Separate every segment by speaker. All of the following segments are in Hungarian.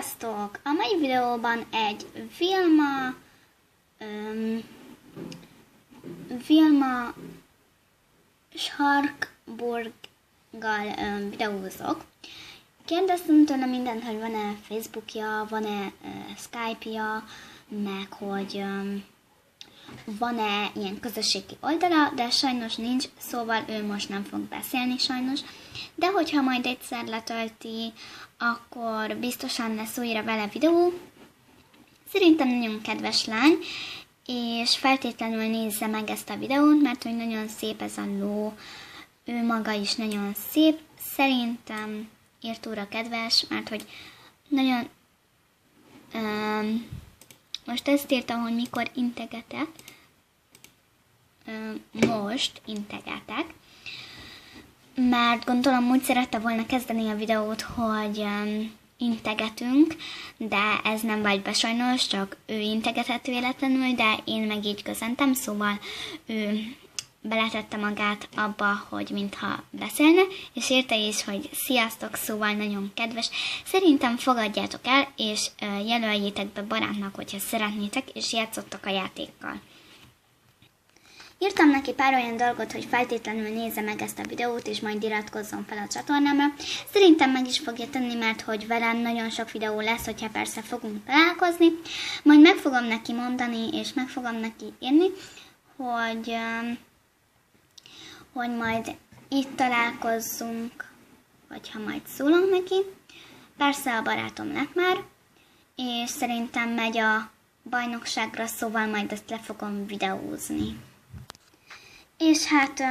Speaker 1: Sziasztok! A mai videóban egy Vilma Sharkburggal videózok. Kérdeztem tőle mindent, hogy van-e Facebookja, van-e Skype-ja, meg hogy van-e ilyen közösségi oldala, de sajnos nincs, szóval ő most nem fog beszélni sajnos. De hogyha majd egyszer letölti, akkor biztosan lesz újra vele videó. Szerintem nagyon kedves lány, és feltétlenül nézze meg ezt a videót, mert hogy nagyon szép ez a ló. Ő maga is nagyon szép. Szerintem írtóra kedves, mert hogy nagyon... most ezt írtam, hogy mikor integetek. Most integetek. Mert gondolom úgy szerette volna kezdeni a videót, hogy integetünk, de ez nem vált be sajnos, csak ő integetett véletlenül, de én meg így köszöntem, szóval ő beletette magát abba, hogy mintha beszélne, és írta is, hogy sziasztok, szóval nagyon kedves. Szerintem fogadjátok el, és jelöljétek be barátnak, hogyha szeretnétek, és játszottak a játékkal. Írtam neki pár olyan dolgot, hogy feltétlenül nézze meg ezt a videót, és majd iratkozzon fel a csatornámra. Szerintem meg is fogja tenni, mert hogy velem nagyon sok videó lesz, hogyha persze fogunk találkozni. Majd meg fogom neki mondani, és meg fogom neki írni, hogy majd itt találkozzunk, vagy ha majd szólunk neki. Persze a barátom lett már, és szerintem megy a bajnokságra, szóval majd ezt le fogom videózni. És hát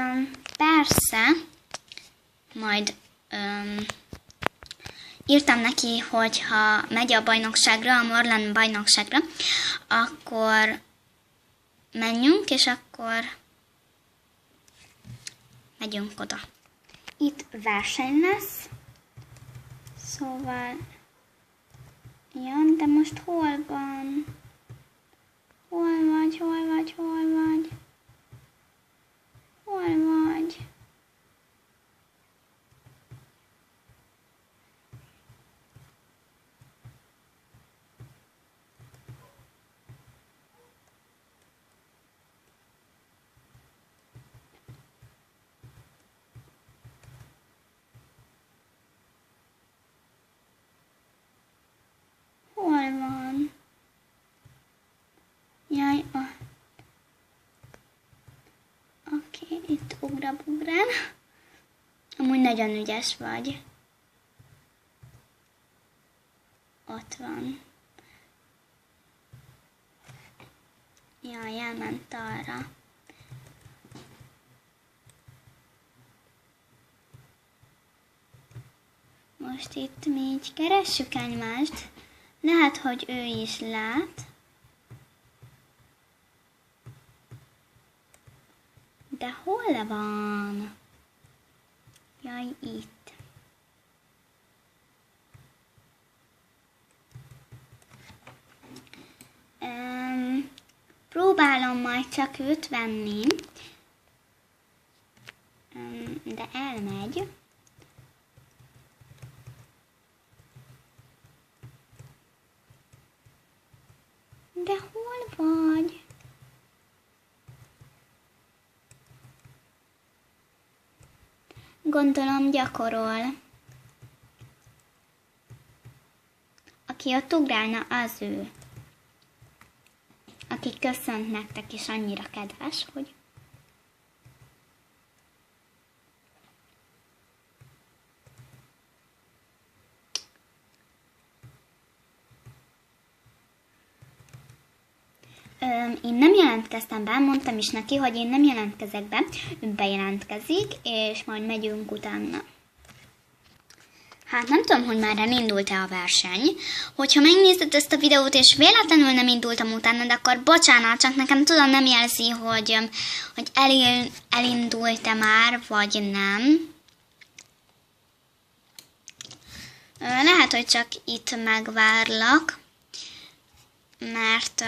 Speaker 1: persze, majd írtam neki, hogy ha megy a bajnokságra, a Morlan bajnokságra, akkor menjünk, és akkor megyünk oda. Itt verseny lesz, szóval, ja, de most hol van? Hol vagy? Hol vagy? Hol van? Jaj, oké, itt ugrál. Amúgy nagyon ügyes vagy. Ott van. Jaj, elment arra. Most itt mi így keressük egymást. Lehet, hogy ő is lát. De hol van? Jaj, itt. Próbálom majd csak őt venni. De elmegy. De hol vagy? Gondolom gyakorol. Aki ott ugrálna, az ő. Aki köszönt nektek, és annyira kedves, hogy... Én nem jelentkeztem be, mondtam is neki, hogy én nem jelentkezek be, ő bejelentkezik, és majd megyünk utána. Hát nem tudom, hogy már elindult-e a verseny. Hogyha megnézted ezt a videót, és véletlenül nem indultam utána, de akkor bocsánat, csak nekem tudom nem jelzi, hogy elindult-e már, vagy nem. Lehet, hogy csak itt megvárlak, mert...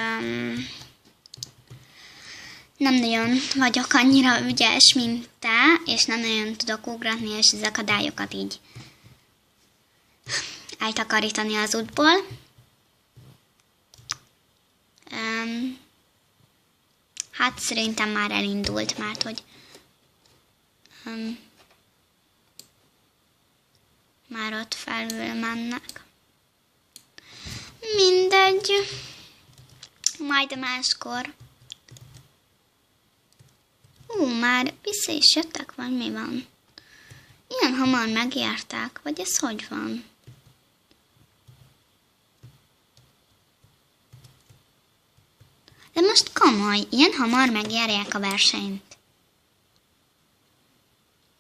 Speaker 1: nem nagyon vagyok annyira ügyes, mint te, és nem nagyon tudok ugratni, és az akadályokat így eltakarítani az útból. Hát szerintem már elindult, mert hogy már ott felül mennek. Mindegy. Majd máskor. Már vissza is jöttek, vagy mi van? Ilyen hamar megértek, vagy ez hogy van? De most komoly, ilyen hamar megjárják a versenyt.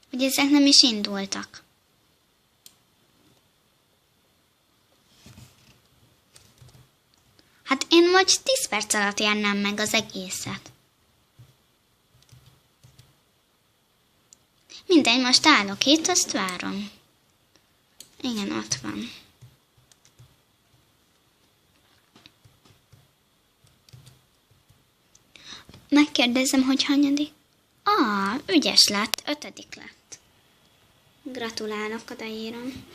Speaker 1: Hogy ezek nem is indultak. Hát én vagy 10 perc alatt járnám meg az egészet. Mindegy, most állok itt, azt várom. Igen, ott van. Megkérdezem, hogy hanyadik? Ügyes lett, 5. lett. Gratulálok, odaírom.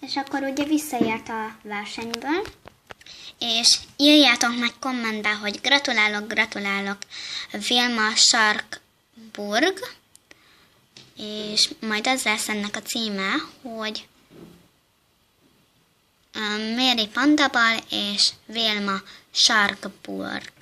Speaker 1: És akkor ugye visszaért a versenyből, és írjátok meg kommentbe, hogy gratulálok, Vilma Sarkburg, és majd az lesz ennek a címe, hogy Méri Pandabal és Vilma Sarkburg.